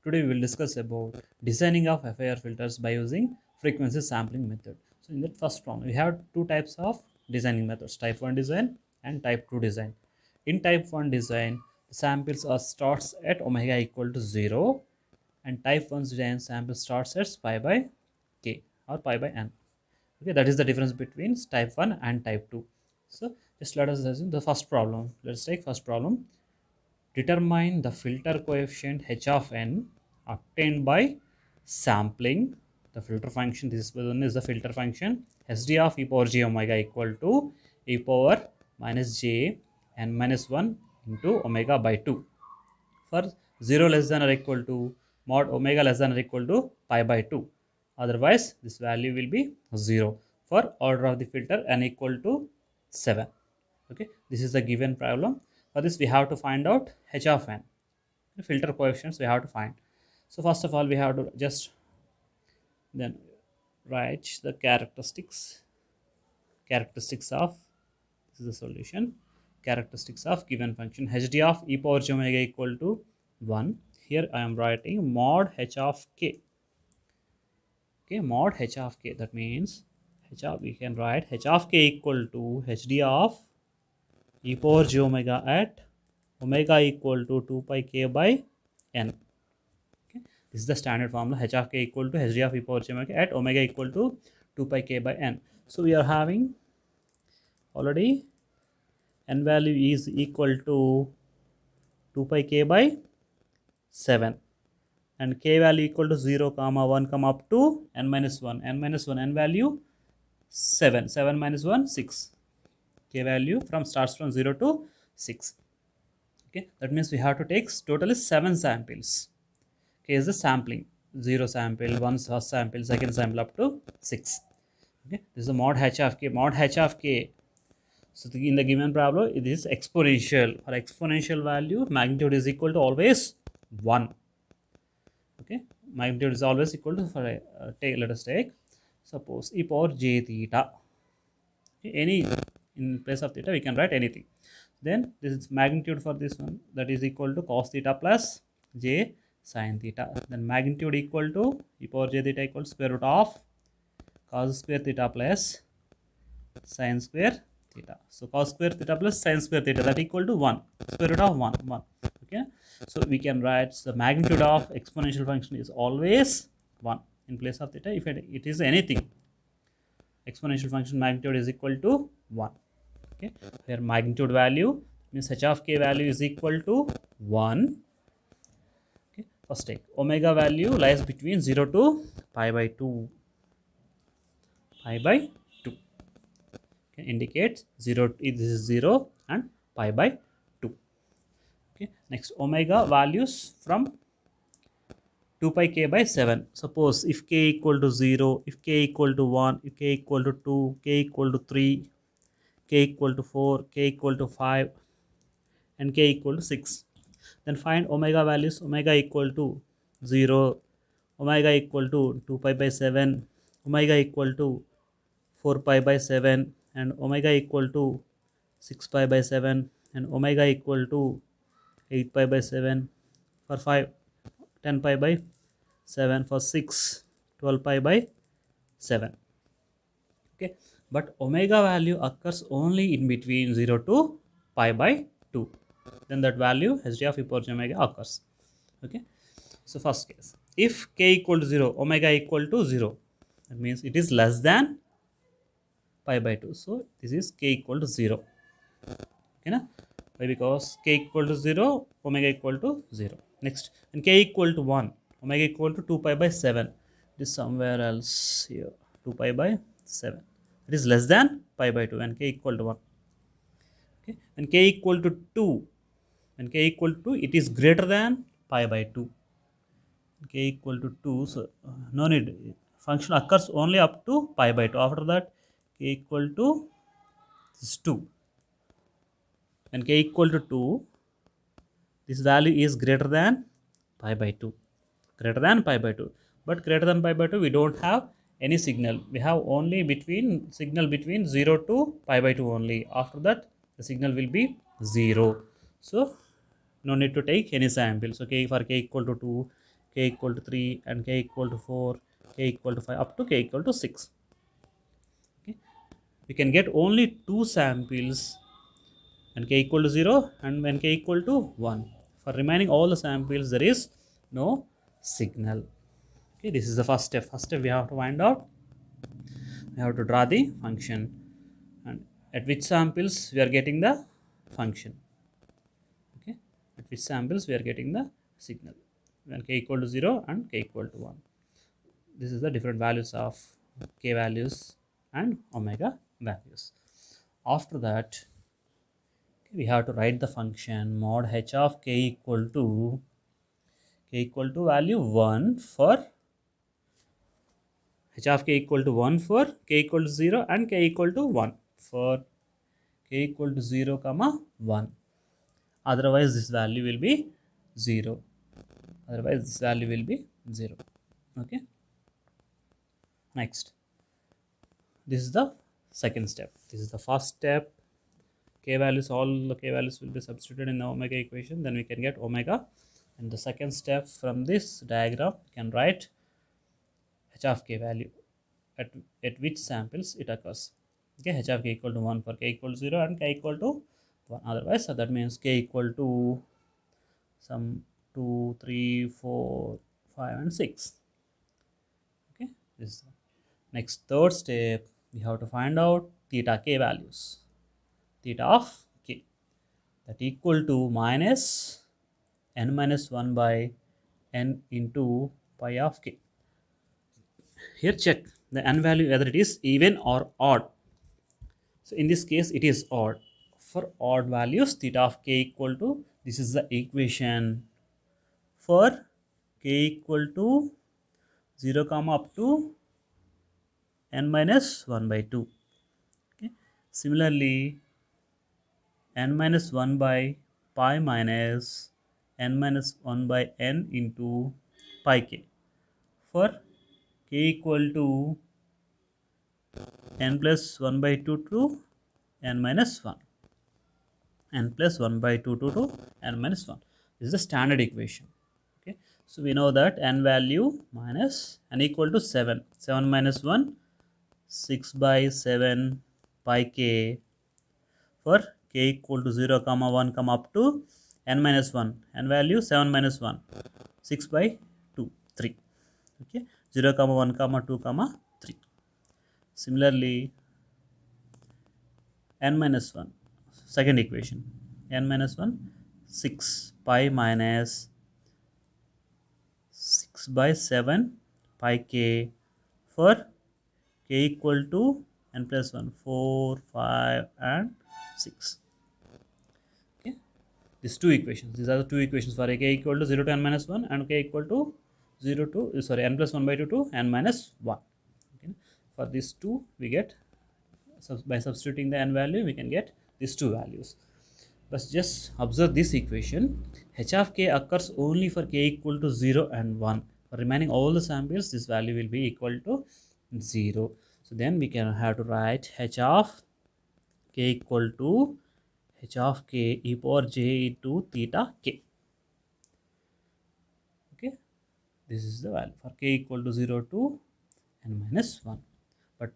Today we will discuss about designing of FIR filters by using frequency sampling method. So in that first problem, we have two types of designing methods, type 1 design and type 2 design. In type 1 design, the samples are starts at omega equal to 0, and type 1 design sample starts at pi by k or pi by n. Okay, that is the difference between type 1 and type 2. So just let us assume the first problem. Let's take first problem. Determine the filter coefficient h of n obtained by sampling the filter function. This one is the filter function sd of e power j omega equal to e power minus j n minus 1 into omega by 2 for 0 less than or equal to mod omega less than or equal to pi by 2. Otherwise, this value will be 0 for order of the filter n equal to 7. Okay, this is the given problem. For this, we have to find out h of n. The filter coefficients we have to find. So first of all, we have to just then write the characteristics of, this is the solution, characteristics of given function hd of e power j omega equal to 1. Here I am writing mod h of k. Okay, mod h of k, that means we can write h of k equal to hd of e power j omega at omega equal to 2 pi k by n. Okay, this is the standard formula, h of k equal to hd of e power j omega at omega equal to 2 pi k by n. So we are having already n value is equal to 2 pi k by 7 and k value equal to 0 comma 1 comma up to n minus 1, n value 7 minus 1 6, k value from starts from 0 to 6. Okay, that means we have to take totally 7 samples. K is the sampling, 0 sample, 1 first sample, second sample up to 6. Okay, this is the mod h of k. Mod h of k, so in the given problem it is exponential. For exponential value, magnitude is equal to always 1. Okay, magnitude is always equal to, for let us take suppose e power j theta. Okay, any in place of theta we can write anything. Then this is magnitude for this one, that is equal to cos theta plus j sin theta. Then magnitude equal to e power j theta equal to square root of cos square theta plus sin square theta. So cos square theta plus sin square theta, that equal to 1, square root of 1. Okay, so we can write the magnitude of exponential function is always 1 in place of theta. If it is anything, exponential function magnitude is equal to 1. Okay, here magnitude value means h of k value is equal to 1. Okay, first take omega value lies between 0 to pi by 2. Pi by 2. Okay, indicates 0, this is 0 and pi by 2. Okay, next omega values from 2 pi k by 7. Suppose if k equal to 0, if k equal to 1, if k equal to 2, k equal to 3, k equal to 4, k equal to 5 and k equal to 6. Then find omega values, omega equal to 0, omega equal to 2 pi by 7, omega equal to 4 pi by 7 and omega equal to 6 pi by 7 and omega equal to 8 pi by 7 for 5, 10 pi by 7 for 6, 12 pi by 7. Okay, but omega value occurs only in between 0 to pi by 2. Then that value hd of e power j omega occurs. Okay, so first case, if k equal to 0, omega equal to 0, that means it is less than pi by 2. So this is k equal to 0. Okay, na? Why? Because k equal to 0, omega equal to 0. Next, and k equal to 1, omega equal to 2 pi by 7. It is somewhere else here, 2 pi by 7. It is less than pi by 2 and k equal to 1. Okay, when k equal to 2, when k equal to 2, it is greater than pi by 2. K equal to 2, so no need. Function occurs only up to pi by 2. After that, k equal to this 2. When k equal to 2, this value is greater than pi by 2. Greater than pi by 2. But greater than pi by 2, we don't have any signal. We have only signal between 0 to pi by 2 only. After that, the signal will be 0. So no need to take any samples. Okay, for k equal to 2, k k equal to 3 and k equal to 4, k equal to 5 up to k equal to 6. Okay. We can get only 2 samples and k equal to 0 and when k equal to 1. For remaining all the samples there is no signal. Okay, this is the first step. First step we have to find out, we have to draw the function and at which samples we are getting the function. Okay, at which samples we are getting the signal when k equal to 0 and k equal to 1. This is the different values of k values and omega values. After that we have to write the function mod h of k equal to value 1 for h of k equal to 1 for k equal to 0 and k equal to 1 for k equal to 0 comma 1. Otherwise this value will be 0. Otherwise this value will be 0. Okay. Next, this is the second step. This is the first step. K values, all the k values will be substituted in the omega equation, then we can get omega. And the second step, from this diagram we can write h of k value at which samples it occurs. Okay, h of k equal to 1 for k equal to 0 and k equal to 1. Otherwise, so that means k equal to some 2, 3, 4, 5 and 6. Okay, this is next third step. We have to find out theta k values. Theta of k that equal to minus n minus 1 by n into pi of k. Here check the n value whether it is even or odd. So in this case it is odd. For odd values theta of k equal to, this is the equation for k equal to 0 comma up to n minus 1 by 2. Okay. Similarly n minus 1 by pi minus n minus 1 by n into pi k for k equal to n plus 1 by 2 to n minus 1, n plus 1 by 2 to n minus 1. This is the standard equation. Okay, so we know that n value minus n equal to 7, 7 minus 1, 6 by 7 pi k for k equal to 0 comma 1 comma up to n minus 1, n value 7 minus 1, 6 by 2, 3. Okay, 0 comma 1 comma 2 comma 3. Similarly n minus 1, second equation, n minus 1, 6 pi minus 6 by 7 pi k for k equal to n plus 1, 4, 5 and 6. Okay, these two equations, these are the two equations for k equal to 0 to n minus 1 and k equal to 0 to n plus 1 by 2 to n minus 1. Okay. For these two we get, by substituting the n value we can get these two values. But just observe this equation, h of k occurs only for k equal to 0 and 1. For remaining all the samples this value will be equal to 0. So then we can have to write h of k equal to h of k e power j into theta k. Okay, this is the value for k equal to 0 to n minus 1. But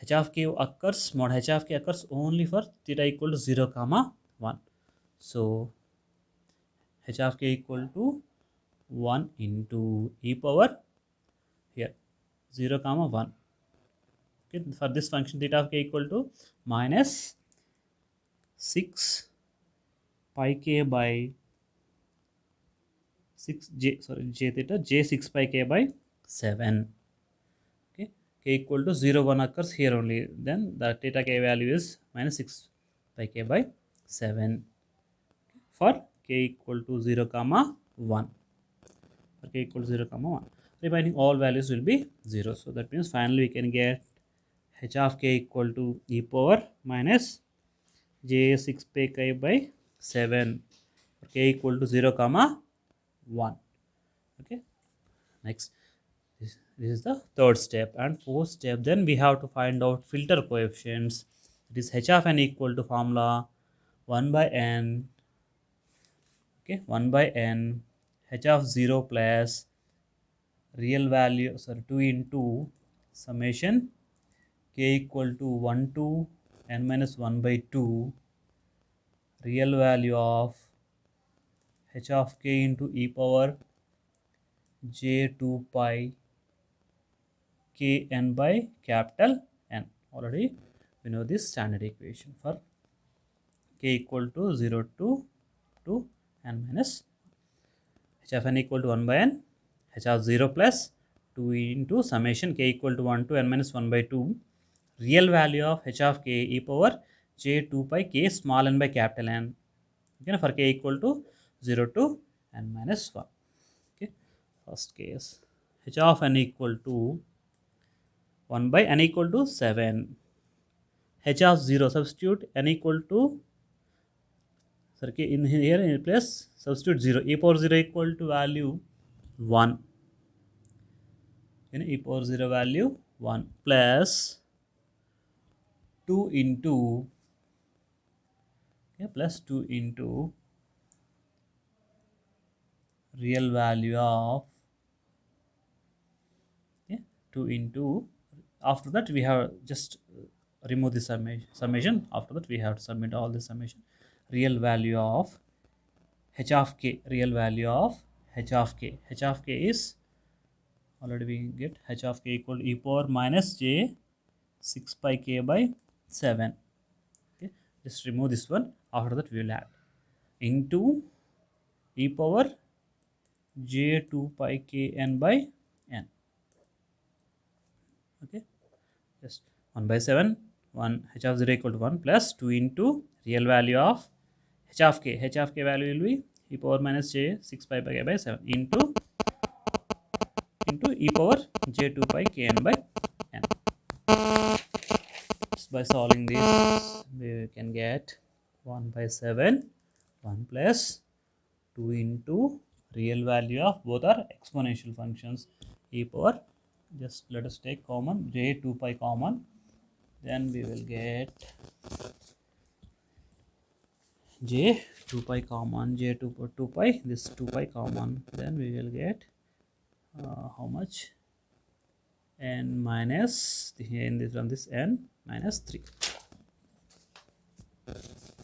h of k occurs, mod h of k occurs only for theta equal to 0 comma 1. So h of k equal to 1 into e power here 0 comma 1. Okay, for this function theta of k equal to minus 6 pi k by 6 j theta j 6 pi k by 7. Okay, k equal to 0 1 occurs here only, then the theta k value is minus 6 pi k by 7 for k equal to 0 comma 1. For k equal to 0 comma 1, remaining all values will be 0. So that means finally we can get h of k equal to e power minus j 6 pi k by 7 for k equal to 0 comma 1. Okay, next, this is the third step. And fourth step, then we have to find out filter coefficients. It is h of n equal to formula 1 by n, okay, 1 by n h of 0 plus real value, sorry, 2 into summation k equal to 1 to n minus 1 by 2 real value of h of k into e power j 2 pi k n by capital N. Already we know this standard equation for k equal to 0 to n minus h of n equal to 1 by n, h of 0 plus 2 into summation k equal to 1 to n minus 1 by 2 real value of h of k e power j 2 pi k small n by capital N, okay, for k equal to 0 to n minus 1. Okay, first case h of n equal to 1 by n equal to 7, h of 0 substitute n equal to, sorry, in here in place substitute 0, e power 0 equal to value 1, in e power 0 value 1 plus 2 into, okay, plus 2 into real value of, okay, 2 into, after that we have just remove the summation, after that we have to submit all the summation, real value of h of k, real value of h of k, h of k is, already we get h of k equal to e power minus j 6 pi k by 7, okay, just remove this one, after that we will add into e power j 2 pi k n by n, okay, just 1 by 7, 1 h of 0 equal to 1 plus 2 into real value of h of k, h of k value will be e power minus j 6 pi k by 7 into e power j 2 pi k n by n. Just by solving this we can get 1 by 7, 1 plus 2 into real value of both are exponential functions e power, just let us take common j 2 pi common, then we will get j 2 pi common, j 2 pi, this 2 pi common, then we will get how much, n minus, in this from this n minus 3,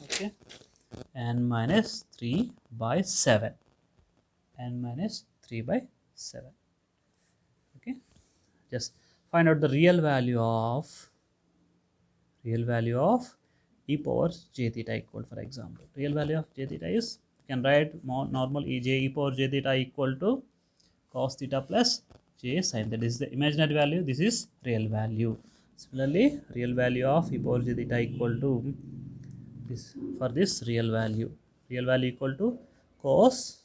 okay, n minus 3 by 7, n minus 3 by 7, okay, just find out the real value of e power j theta equal, for example, real value of j theta is, you can write more normal e power j theta equal to cos theta plus j sin, that is the imaginary value, this is real value. Similarly, real value of e power j theta equal to this, for this real value equal to cos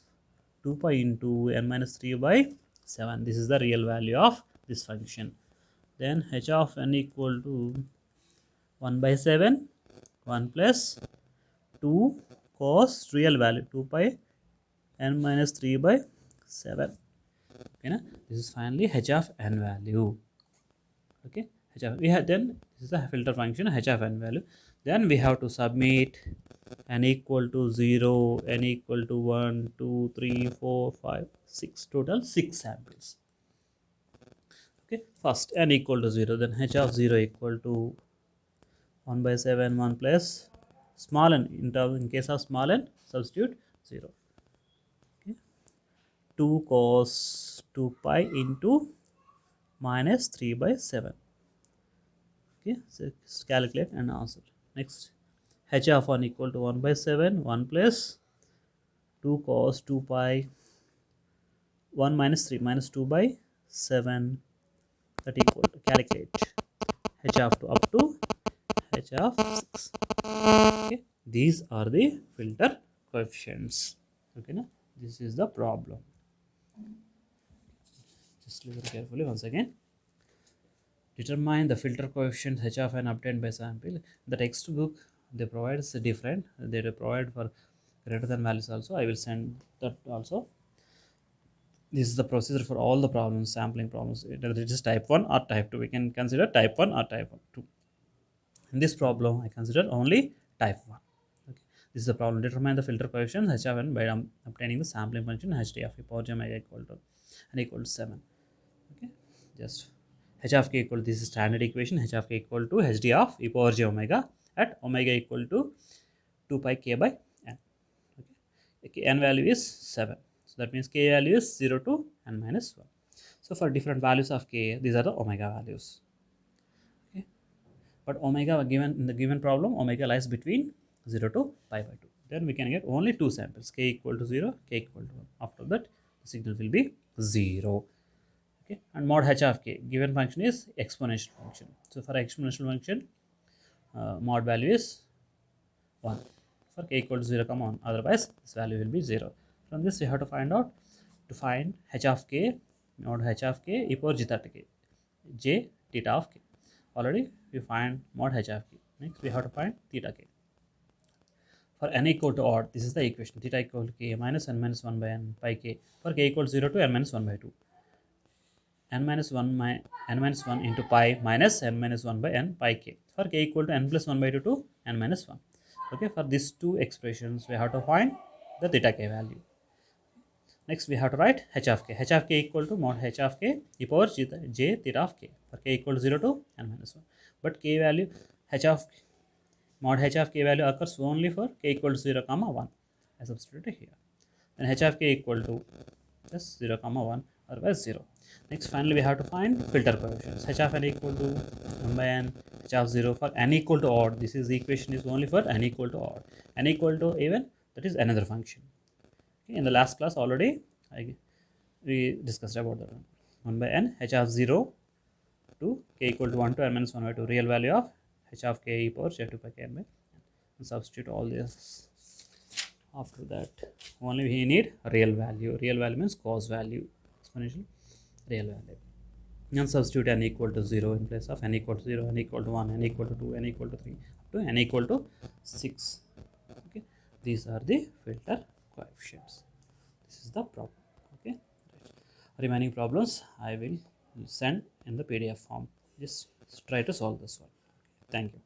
2 pi into n minus 3 by 7, this is the real value of this function. Then h of n equal to 1 by 7, 1 plus 2 cos real value 2 pi n minus 3 by 7, okay, na? This is finally h of n value, okay, h of, we have, then this is the filter function h of n value, then we have to submit n equal to 0, n equal to 1 2 3 4 5 6, total 6 samples, okay. First n equal to 0, then h of 0 equal to 1 by 7, 1 plus small n, in case of small n substitute 0, okay, 2 cos 2 pi into minus 3 by 7, okay, so calculate and answer. Next, h of 1 equal to 1 by 7, 1 plus 2 cos 2 pi 1 minus 3 minus 2 by 7, that equal to, calculate h of 2 up to h of 6, okay, these are the filter coefficients, okay, na? This is the problem, just look very carefully once again. Determine the filter coefficient h of n obtained by sample. The textbook they provide is different, they provide for greater than values also, I will send that also. This is the procedure for all the problems, sampling problems, whether it is type 1 or type 2, we can consider type 1 or type 2. In this problem I consider only type 1, okay. This is the problem. Determine the filter coefficient h of n by obtaining the sampling function hd of e power j omega equal to n equal to 7. Okay, just h of k equal to, this is standard equation, h of k equal to hd of e power j omega at omega equal to 2 pi k by n. Okay, n value is 7. So that means k value is 0 to n minus 1. So for different values of k, these are the omega values. Okay, but omega given in the given problem, omega lies between 0 to pi by 2. Then we can get only two samples, k equal to 0, k equal to 1. After that, the signal will be 0. Okay, and mod h of k, given function is exponential function. So for exponential function, mod value is 1 for k equal to 0 comma 1, otherwise this value will be 0. From this we have to find out, to find h of k, mod h of k e power j theta k, j theta of k. Already we find mod h of k. Next we have to find theta k. For n equal to odd, this is the equation, theta equal to k minus n minus 1 by n pi k for k equal to 0 to n minus 1 by 2. N minus 1 into pi minus n minus 1 by n pi k for k equal to n plus 1 by 2 to n minus 1. Okay, for these two expressions we have to find the theta k value. Next we have to write h of k. H of k equal to mod h of k e power j theta of k for k equal to 0 to n minus 1. But k value, h of mod h of k value occurs only for k equal to 0 comma 1. I substitute here. Then h of k equal to just 0 comma 1, otherwise 0. Next finally we have to find filter coefficients. H of n equal to 1 by n, h of 0 for n equal to odd. This is the equation is only for n equal to odd. N equal to even, that is another function. Okay, in the last class already we discussed about that one. 1 by n, h of 0 to k equal to 1 to n minus 1 by 2, real value of h of k e power j 2 pi k n by n. And substitute all this. After that only we need real value. Real value means cos value, exponential real value. And substitute n equal to 0 in place of n equal to 0, n equal to 1, n equal to 2, n equal to 3, up to n equal to 6. Okay, these are the filter coefficients. This is the problem. Okay, remaining problems I will send in the PDF form. Just try to solve this one. Thank you.